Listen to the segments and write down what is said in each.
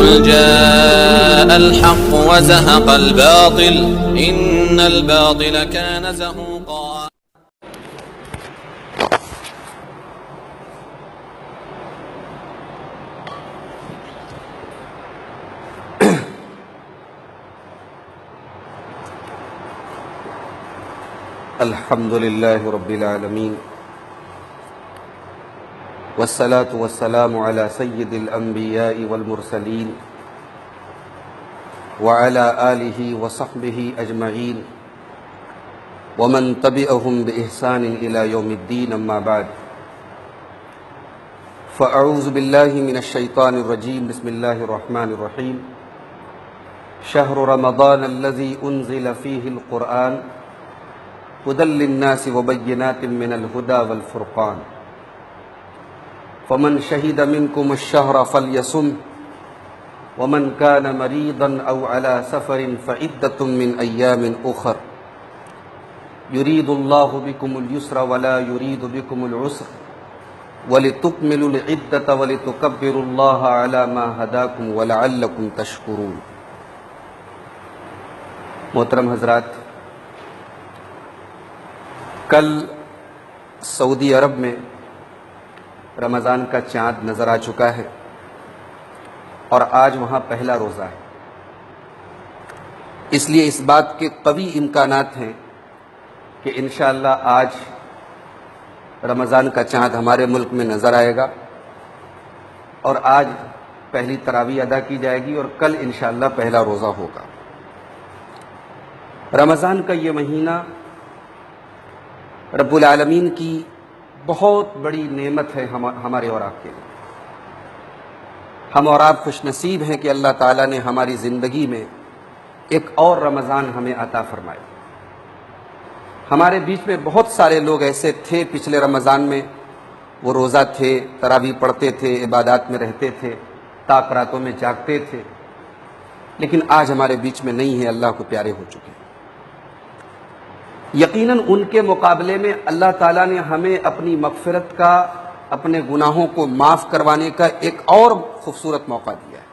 قل جاء الحق وزهق الباطل إن الباطل كان زهوقا. الحمد لله رب العالمين والصلاة والسلام على سيد الأنبياء والمرسلين وعلى آله وصحبه أجمعين ومن تبعهم بإحسان إلى يوم الدين. أما بعد فأعوذ بالله من الشيطان الرجيم. بسم الله الرحمن الرحيم. شهر رمضان الذي أنزل فيه القرآن هدى للناس وبينات من الهدى والفرقان فمن شهد منكم الشهر فليصم ومن كان مريضا أو على سفر فعدة من أيام أخر يريد الله بكم اليسر ولا يريد بكم العسر ولتكملوا العدة ولتكبروا الله على ما هداكم ولعلكم تشكرون. محترم حضرات، کل سعودی عرب میں رمضان کا چاند نظر آ چکا ہے اور آج وہاں پہلا روزہ ہے. اس لیے اس بات کے قوی امکانات ہیں کہ انشاءاللہ آج رمضان کا چاند ہمارے ملک میں نظر آئے گا اور آج پہلی تراویح ادا کی جائے گی اور کل انشاءاللہ پہلا روزہ ہوگا. رمضان کا یہ مہینہ رب العالمین کی بہت بڑی نعمت ہے ہمارے اور آپ کے لیے. ہم اور آپ خوش نصیب ہیں کہ اللہ تعالیٰ نے ہماری زندگی میں ایک اور رمضان ہمیں عطا فرمائے. ہمارے بیچ میں بہت سارے لوگ ایسے تھے پچھلے رمضان میں، وہ روزہ تھے، تراویح پڑھتے تھے، عبادات میں رہتے تھے، تاک راتوں میں جاگتے تھے، لیکن آج ہمارے بیچ میں نہیں ہے، اللہ کو پیارے ہو چکے ہیں. یقیناً ان کے مقابلے میں اللہ تعالیٰ نے ہمیں اپنی مغفرت کا، اپنے گناہوں کو معاف کروانے کا ایک اور خوبصورت موقع دیا ہے.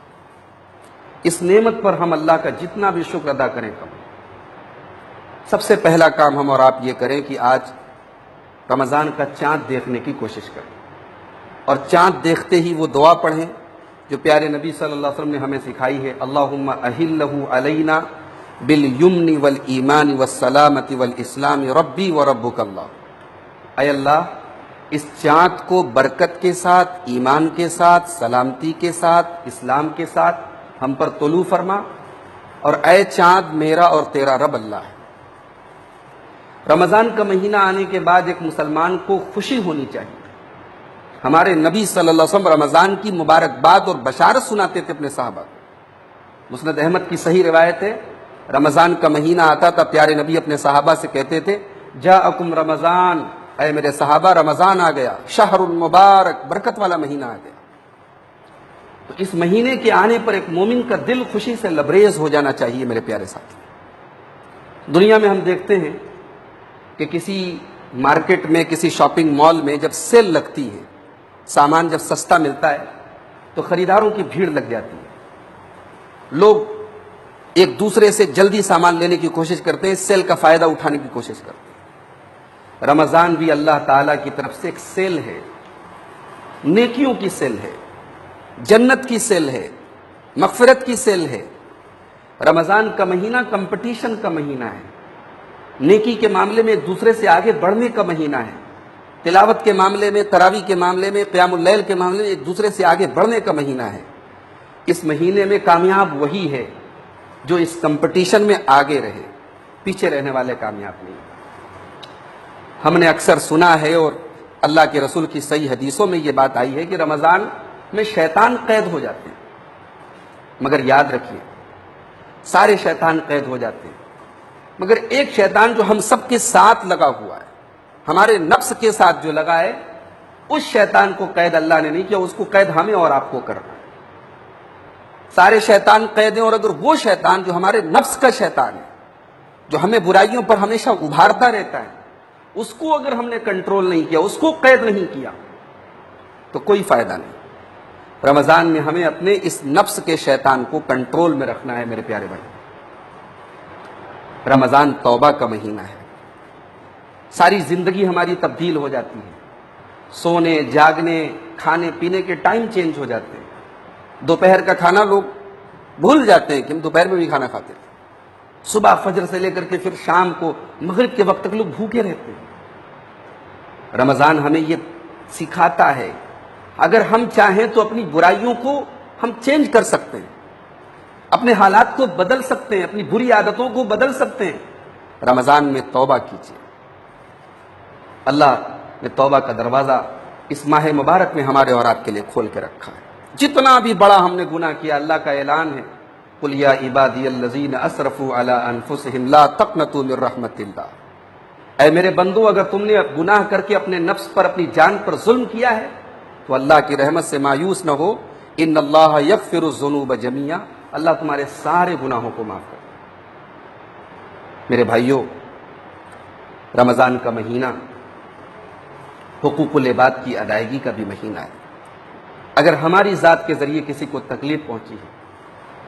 اس نعمت پر ہم اللہ کا جتنا بھی شکر ادا کریں کم. سب سے پہلا کام ہم اور آپ یہ کریں کہ آج رمضان کا چاند دیکھنے کی کوشش کریں اور چاند دیکھتے ہی وہ دعا پڑھیں جو پیارے نبی صلی اللہ علیہ وسلم نے ہمیں سکھائی ہے. اللہم اہلہ علینا بالیمن والایمان والسلامت والاسلام ربی وربک اللہ. اے اللہ، اس چاند کو برکت کے ساتھ، ایمان کے ساتھ، سلامتی کے ساتھ، اسلام کے ساتھ ہم پر طلوع فرما، اور اے چاند میرا اور تیرا رب اللہ ہے. رمضان کا مہینہ آنے کے بعد ایک مسلمان کو خوشی ہونی چاہیے. ہمارے نبی صلی اللہ علیہ وسلم رمضان کی مبارکباد اور بشارت سناتے تھے اپنے صحابہ کو. مسند احمد کی صحیح روایت ہے، رمضان کا مہینہ آتا تھا، پیارے نبی اپنے صحابہ سے کہتے تھے جاءکم رمضان، اے میرے صحابہ رمضان آ گیا، شہر المبارک، برکت والا مہینہ آ گیا. تو اس مہینے کے آنے پر ایک مومن کا دل خوشی سے لبریز ہو جانا چاہیے. میرے پیارے ساتھی، دنیا میں ہم دیکھتے ہیں کہ کسی مارکیٹ میں، کسی شاپنگ مال میں جب سیل لگتی ہے، سامان جب سستا ملتا ہے تو خریداروں کی بھیڑ لگ جاتی ہے. لوگ ایک دوسرے سے جلدی سامان لینے کی کوشش کرتے ہیں، سیل کا فائدہ اٹھانے کی کوشش کرتے ہیں. رمضان بھی اللہ تعالیٰ کی طرف سے ایک سیل ہے، نیکیوں کی سیل ہے، جنت کی سیل ہے، مغفرت کی سیل ہے. رمضان کا مہینہ کمپٹیشن کا مہینہ ہے، نیکی کے معاملے میں ایک دوسرے سے آگے بڑھنے کا مہینہ ہے، تلاوت کے معاملے میں، تراویح کے معاملے میں، قیام اللیل کے معاملے میں ایک دوسرے سے آگے بڑھنے کا مہینہ ہے. اس مہینے میں کامیاب وہی ہے جو اس کمپٹیشن میں آگے رہے، پیچھے رہنے والے کامیاب نہیں. ہم نے اکثر سنا ہے اور اللہ کے رسول کی صحیح حدیثوں میں یہ بات آئی ہے کہ رمضان میں شیطان قید ہو جاتے ہیں. مگر یاد رکھیے، سارے شیطان قید ہو جاتے ہیں، مگر ایک شیطان جو ہم سب کے ساتھ لگا ہوا ہے، ہمارے نفس کے ساتھ جو لگا ہے، اس شیطان کو قید اللہ نے نہیں کیا، اس کو قید ہمیں اور آپ کو کرنا ہے. سارے شیطان قید ہیں، اور اگر وہ شیطان جو ہمارے نفس کا شیطان ہے، جو ہمیں برائیوں پر ہمیشہ ابھارتا رہتا ہے، اس کو اگر ہم نے کنٹرول نہیں کیا، اس کو قید نہیں کیا، تو کوئی فائدہ نہیں. رمضان میں ہمیں اپنے اس نفس کے شیطان کو کنٹرول میں رکھنا ہے میرے پیارے بھائی۔ رمضان توبہ کا مہینہ ہے، ساری زندگی ہماری تبدیل ہو جاتی ہے، سونے جاگنے کھانے پینے کے ٹائم چینج ہو جاتے ہیں۔ دوپہر کا کھانا لوگ بھول جاتے ہیں کہ ہم دوپہر میں بھی کھانا کھاتے تھے، صبح فجر سے لے کر کے پھر شام کو مغرب کے وقت تک لوگ بھوکے رہتے ہیں۔ رمضان ہمیں یہ سکھاتا ہے اگر ہم چاہیں تو اپنی برائیوں کو ہم چینج کر سکتے ہیں، اپنے حالات کو بدل سکتے ہیں، اپنی بری عادتوں کو بدل سکتے ہیں۔ رمضان میں توبہ کیجیے، اللہ نے توبہ کا دروازہ اس ماہ مبارک میں ہمارے اور آپ کے لیے کھول کے رکھا ہے۔ جتنا بھی بڑا ہم نے گناہ کیا، اللہ کا اعلان ہے قُلْ يَا عِبَادِيَ الَّذِينَ أَسْرَفُوا عَلَىٰ أَنفُسِهِمْ لَا تَقْنَطُوا مِن رَحْمَةِ اللَّهِ، اے میرے بندو اگر تم نے گناہ کر کے اپنے نفس پر اپنی جان پر ظلم کیا ہے تو اللہ کی رحمت سے مایوس نہ ہو، ان اللہ یغفر الذنوب جميعا، اللہ تمہارے سارے گناہوں کو معاف کر۔ میرے بھائیوں، رمضان کا مہینہ حقوق العباد کی ادائیگی کا بھی مہینہ ہے۔ اگر ہماری ذات کے ذریعے کسی کو تکلیف پہنچی ہے،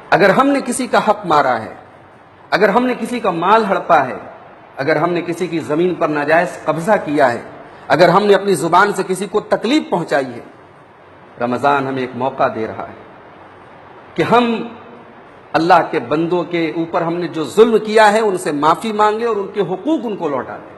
اگر ہم نے کسی کا حق مارا ہے، اگر ہم نے کسی کا مال ہڑپا ہے، اگر ہم نے کسی کی زمین پر ناجائز قبضہ کیا ہے، اگر ہم نے اپنی زبان سے کسی کو تکلیف پہنچائی ہے، رمضان ہمیں ایک موقع دے رہا ہے کہ ہم اللہ کے بندوں کے اوپر ہم نے جو ظلم کیا ہے ان سے معافی مانگے اور ان کے حقوق ان کو لوٹا دیں۔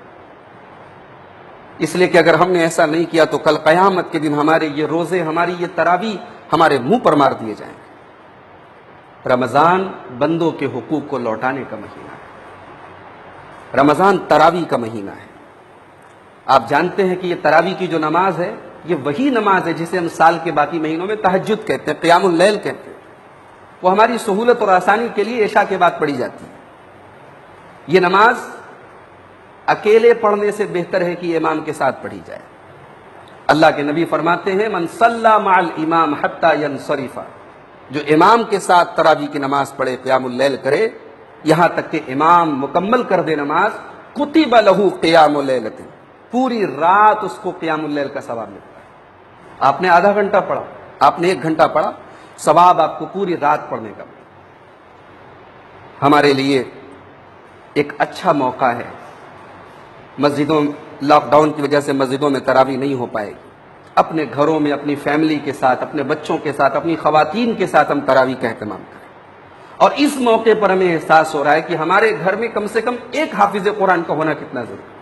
اس لیے کہ اگر ہم نے ایسا نہیں کیا تو کل قیامت کے دن ہمارے یہ روزے، ہماری یہ تراویح ہمارے منہ پر مار دیے جائیں گے۔ رمضان بندوں کے حقوق کو لوٹانے کا مہینہ ہے، رمضان تراویح کا مہینہ ہے۔ آپ جانتے ہیں کہ یہ تراویح کی جو نماز ہے یہ وہی نماز ہے جسے ہم سال کے باقی مہینوں میں تہجد کہتے ہیں، قیام اللیل کہتے ہیں۔ وہ ہماری سہولت اور آسانی کے لیے عشاء کے بعد پڑھی جاتی ہے۔ یہ نماز اکیلے پڑھنے سے بہتر ہے کہ امام کے ساتھ پڑھی جائے۔ اللہ کے نبی فرماتے ہیں من صلی مع الامام حتی ینصرف، جو امام کے ساتھ تراویح کی نماز پڑھے، قیام اللیل کرے یہاں تک کہ امام مکمل کر دے نماز، کتب لہ قیام لیلۃ، پوری رات اس کو قیام اللیل کا ثواب ملتا ہے۔ آپ نے آدھا گھنٹہ پڑھا، آپ نے 1 گھنٹہ پڑھا، ثواب آپ کو پوری رات پڑھنے کا۔ ہمارے لیے ایک اچھا موقع ہے، مسجدوں لاک ڈاؤن کی وجہ سے مسجدوں میں تراویح نہیں ہو پائے گی، اپنے گھروں میں اپنی فیملی کے ساتھ، اپنے بچوں کے ساتھ، اپنی خواتین کے ساتھ ہم تراویح کا اہتمام کریں۔ اور اس موقع پر ہمیں احساس ہو رہا ہے کہ ہمارے گھر میں کم سے کم ایک حافظ قرآن کا ہونا کتنا ضروری ہے۔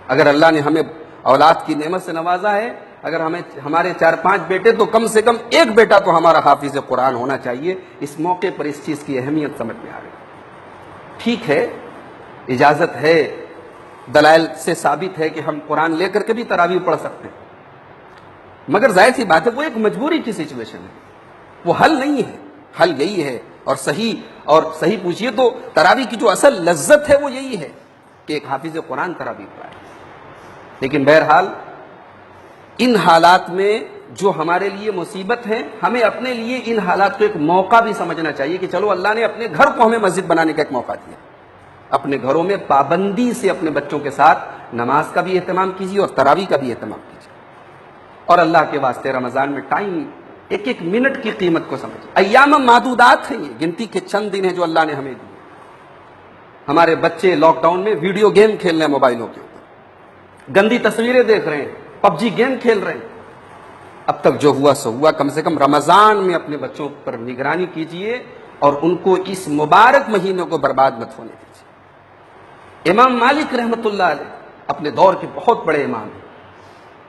اگر اللہ نے ہمیں اولاد کی نعمت سے نوازا ہے، اگر ہمارے 4-5 بیٹے تو کم سے کم ایک بیٹا تو ہمارا حافظ قرآن ہونا چاہیے۔ اس موقع پر اس چیز کی اہمیت سمجھ میں آ رہی ہے۔ ٹھیک ہے، اجازت ہے، دلائل سے ثابت ہے کہ ہم قرآن لے کر کے بھی تراویح پڑھ سکتے ہیں، مگر ظاہر سی بات ہے وہ ایک مجبوری کی سچویشن ہے، وہ حل نہیں ہے۔ حل یہی ہے، اور صحیح پوچھئے تو تراویح کی جو اصل لذت ہے وہ یہی ہے کہ ایک حافظ قرآن تراویح پڑھائے۔ لیکن بہرحال ان حالات میں جو ہمارے لیے مصیبت ہے، ہمیں اپنے لیے ان حالات کو ایک موقع بھی سمجھنا چاہیے کہ چلو اللہ نے اپنے گھر کو ہمیں مسجد بنانے کا ایک موقع دیا۔ اپنے گھروں میں پابندی سے اپنے بچوں کے ساتھ نماز کا بھی اہتمام کیجیے اور تراویح کا بھی اہتمام کیجیے، اور اللہ کے واسطے رمضان میں ٹائم، ایک منٹ کی قیمت کو سمجھیں۔ ایام معدودات ہیں، یہ گنتی کے چند دن ہیں جو اللہ نے ہمیں دیے۔ ہمارے بچے لاک ڈاؤن میں ویڈیو گیم کھیل رہے ہیں، موبائلوں کے اوپر گندی تصویریں دیکھ رہے ہیں، PUBG گیم کھیل رہے ہیں۔ اب تک جو ہوا سو ہوا، کم سے کم رمضان میں اپنے بچوں پر نگرانی کیجیے اور ان کو اس مبارک مہینے کو برباد مت ہونے دیجیے۔ امام مالک رحمۃ اللہ علیہ اپنے دور کے بہت بڑے امام ہیں،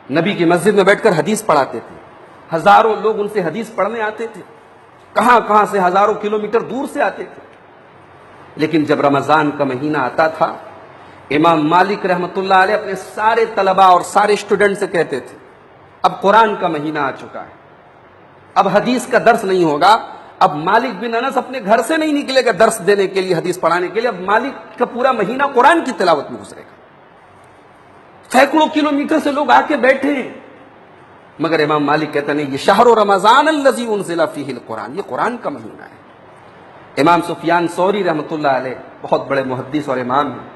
نبی کی مسجد میں بیٹھ کر حدیث پڑھاتے تھے، ہزاروں لوگ ان سے حدیث پڑھنے آتے تھے، کہاں کہاں سے ہزاروں کلومیٹر دور سے آتے تھے۔ لیکن جب رمضان کا مہینہ آتا تھا، امام مالک رحمۃ اللہ علیہ اپنے سارے طلباء اور سارے اسٹوڈنٹ سے کہتے تھے اب قرآن کا مہینہ آ چکا ہے، اب حدیث کا درس نہیں ہوگا۔ اب مالک بن انس اپنے گھر سے نہیں نکلے گا درس دینے کے لیے، حدیث پڑھانے کے لیے، اب مالک کا پورا مہینہ قرآن کی تلاوت میں گزرے گا۔ سینکڑوں کلومیٹر سے لوگ آ کے بیٹھے ہیں، مگر امام مالک کہتے ہیں یہ شہر رمضان الذی انزل فیہ القرآن، یہ قرآن کا مہینہ ہے۔ امام سفیان ثوری رحمۃ اللہ علیہ بہت بڑے محدث اور امام ہیں،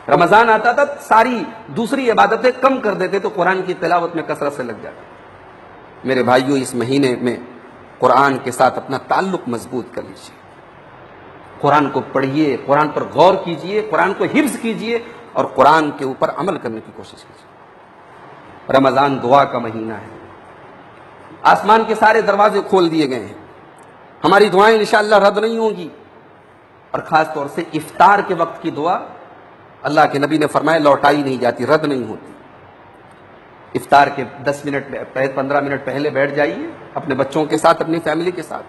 رمضان آتا تھا ساری دوسری عبادتیں کم کر دیتے تو قرآن کی تلاوت میں کثرت سے لگ جاتے۔ میرے بھائیوں، اس مہینے میں قرآن کے ساتھ اپنا تعلق مضبوط کر لیجیے، قرآن کو پڑھیے، قرآن پر غور کیجیے، قرآن کو حفظ کیجیے اور قرآن کے اوپر عمل کرنے کی کوشش کیجیے۔ رمضان دعا کا مہینہ ہے، آسمان کے سارے دروازے کھول دیے گئے ہیں، ہماری دعائیں انشاءاللہ رد نہیں ہوں گی، اور خاص طور سے افطار کے وقت کی دعا اللہ کے نبی نے فرمایا لوٹائی نہیں جاتی، رد نہیں ہوتی۔ افطار کے 10 منٹ 15 منٹ پہلے بیٹھ جائیے اپنے بچوں کے ساتھ، اپنی فیملی کے ساتھ،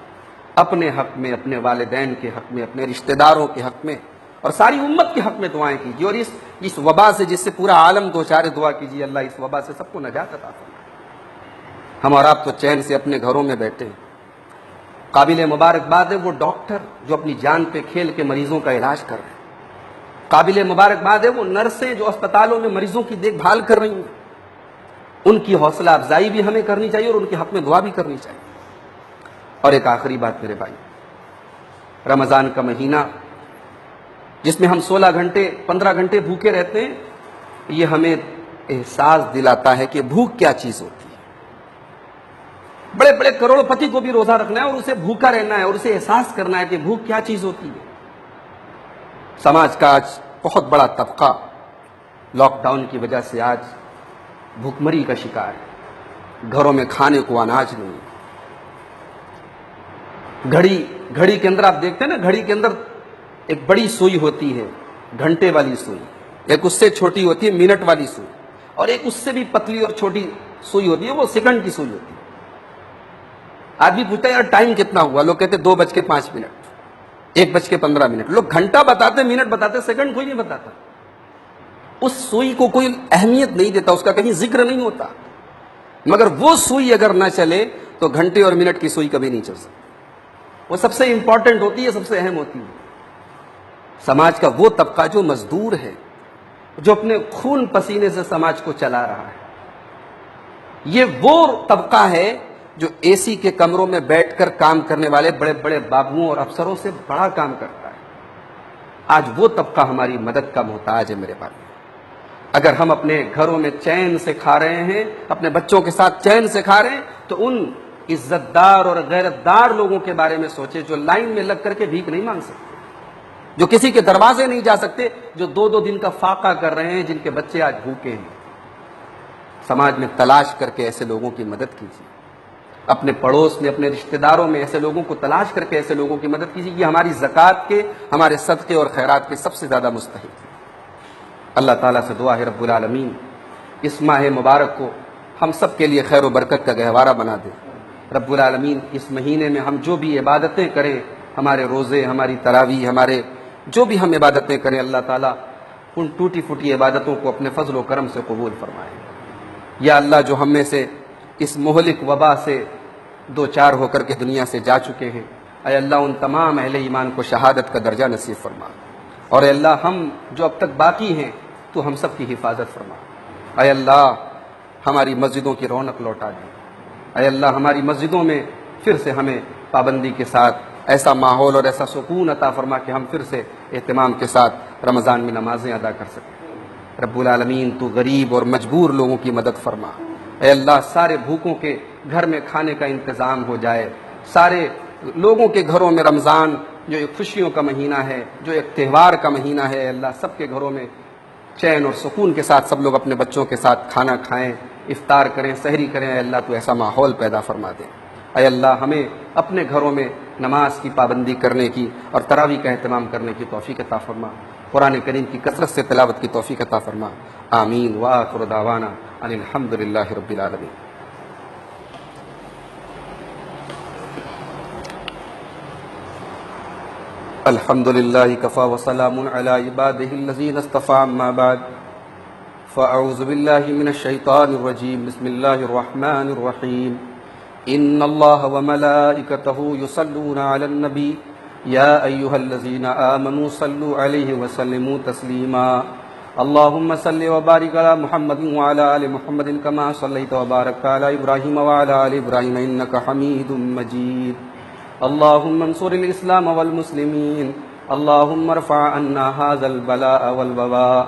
اپنے حق میں، اپنے والدین کے حق میں، اپنے رشتہ داروں کے حق میں اور ساری امت کے حق میں دعائیں کیجیے، اور اس وبا سے جس سے پورا عالم دوچار ہے، دعا کیجیے اللہ اس وبا سے سب کو نجات عطا فرمائے۔ ہم اور آپ تو چین سے اپنے گھروں میں بیٹھے ہیں، قابل مبارکباد ہے وہ ڈاکٹر جو اپنی جان پہ کھیل کے مریضوں کا علاج کر رہے ہیں، قابل مبارکباد ہے وہ نرسیں جو اسپتالوں میں مریضوں کی دیکھ بھال کر رہی ہیں، ان کی حوصلہ افزائی بھی ہمیں کرنی چاہیے اور ان کے حق میں دعا بھی کرنی چاہیے۔ اور ایک آخری بات میرے بھائی، رمضان کا مہینہ جس میں ہم 16 گھنٹے 15 گھنٹے بھوکے رہتے ہیں، یہ ہمیں احساس دلاتا ہے کہ بھوک کیا چیز ہوتی ہے۔ بڑے بڑے کروڑ پتی کو بھی روزہ رکھنا ہے اور اسے بھوکا رہنا ہے اور اسے احساس کرنا ہے کہ بھوک کیا چیز ہوتی ہے۔ سماج کا آج بہت بڑا طبقہ لاک ڈاؤن کی وجہ سے آج بھوک مری کا شکار ہے، گھروں میں کھانے کو اناج نہیں۔ گھڑی کے اندر آپ دیکھتے ہیں نا، گھڑی کے اندر ایک بڑی سوئی ہوتی ہے، گھنٹے والی سوئی، ایک اس سے چھوٹی ہوتی ہے منٹ والی سوئی، اور ایک اس سے بھی پتلی اور چھوٹی سوئی ہوتی ہے، وہ سیکنڈ کی سوئی ہوتی ہے۔ آدمی پوچھتا ہے یار ٹائم کتنا ہوا، لوگ کہتے 2:05، 1:15، لوگ گھنٹہ بتاتے، منٹ بتاتے، سیکنڈ کوئی نہیں بتاتا۔ اس سوئی کو کوئی اہمیت نہیں دیتا، اس کا کہیں ذکر نہیں ہوتا، مگر وہ سوئی اگر نہ چلے تو گھنٹے اور منٹ کی سوئی کبھی نہیں چل سکتی، وہ سب سے امپورٹنٹ ہوتی ہے، سب سے اہم ہوتی ہے۔ سماج کا وہ طبقہ جو مزدور ہے، جو اپنے خون پسینے سے سماج کو چلا رہا ہے، یہ وہ طبقہ ہے جو اے سی کے کمروں میں بیٹھ کر کام کرنے والے بڑے بڑے بابوؤں اور افسروں سے بڑا کام کرتا ہے۔ آج وہ طبقہ ہماری مدد کا محتاج ہے میرے بھائی۔ اگر ہم اپنے گھروں میں چین سے کھا رہے ہیں، اپنے بچوں کے ساتھ چین سے کھا رہے ہیں، تو ان عزت دار اور غیرت دار لوگوں کے بارے میں سوچیں جو لائن میں لگ کر کے بھیک نہیں مانگ سکتے، جو کسی کے دروازے نہیں جا سکتے، جو 2 دن کا فاقہ کر رہے ہیں، جن کے بچے آج بھوکے ہیں۔ سماج میں تلاش کر کے ایسے لوگوں کی مدد کیجیے، اپنے پڑوس میں، اپنے رشتہ داروں میں ایسے لوگوں کو تلاش کر کے ایسے لوگوں کی مدد کیجیے۔ یہ ہماری زکوٰۃ کے، ہمارے صدقے اور خیرات کے سب سے زیادہ مستحق ہیں۔ اللہ تعالیٰ سے دعا ہے رب العالمین اس ماہ مبارک کو ہم سب کے لیے خیر و برکت کا گہوارہ بنا دے۔ رب العالمین اس مہینے میں ہم جو بھی عبادتیں کریں، ہمارے روزے، ہماری تراویح، ہمارے جو بھی ہم عبادتیں کریں، اللہ تعالیٰ ان ٹوٹی پھوٹی عبادتوں کو اپنے فضل و کرم سے قبول فرمائے۔ یا اللہ جو ہم میں سے اس مہلک وبا سے 2 ہو کر کے دنیا سے جا چکے ہیں، اے اللہ ان تمام اہل ایمان کو شہادت کا درجہ نصیب فرما، اور اے اللہ ہم جو اب تک باقی ہیں تو ہم سب کی حفاظت فرما۔ اے اللہ ہماری مسجدوں کی رونق لوٹا دے، اے اللہ ہماری مسجدوں میں پھر سے ہمیں پابندی کے ساتھ ایسا ماحول اور ایسا سکون عطا فرما کہ ہم پھر سے اہتمام کے ساتھ رمضان میں نمازیں ادا کر سکیں۔ رب العالمین تو غریب اور مجبور لوگوں کی مدد فرما، اے اللہ سارے بھوکوں کے گھر میں کھانے کا انتظام ہو جائے، سارے لوگوں کے گھروں میں رمضان جو ایک خوشیوں کا مہینہ ہے، جو ایک تہوار کا مہینہ ہے، اے اللہ سب کے گھروں میں چین اور سکون کے ساتھ سب لوگ اپنے بچوں کے ساتھ کھانا کھائیں، افطار کریں، سحری کریں، اے اللہ تو ایسا ماحول پیدا فرما دے۔ اے اللہ ہمیں اپنے گھروں میں نماز کی پابندی کرنے کی اور تراویح کا اہتمام کرنے کی توفیق عطا فرما، قرآن کریم کی کثرت سے تلاوت کی توفیق عطا فرما۔ آمین وآخر دعوانا ان الحمد للہ رب العالمین۔ الحمد للہ کفا وسلام علی عبادہ الذین اصطفى، اما بعد فاعوذ باللہ من الشیطان الرجیم، بسم اللہ الرحمن الرحیم۔ ان اللہ وملائکتہ یصلون علی النبی یا ایہا الذین آمنوا صلوا علیہ وسلموا تسلیما۔ اللہم صل وبارک علی محمد وعلی آل محمد کما صلیت وبارکت علی ابراہیم وعلی آل ابراہیم انک حمید مجید۔ اللہم انصر الاسلام والمسلمین، اللہم ارفع عنا ھذا البلاء والوباء،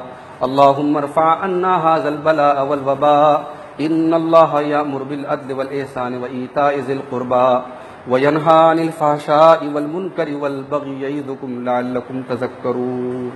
اللہم ارفع عنا ھذا البلاء والوباء ان اللہ یأمر بالعدل والإحسان وإیتاء ذی القربى وینہی عن الفحشاء والمنکر والبغی یعظکم لعلکم تذکرون۔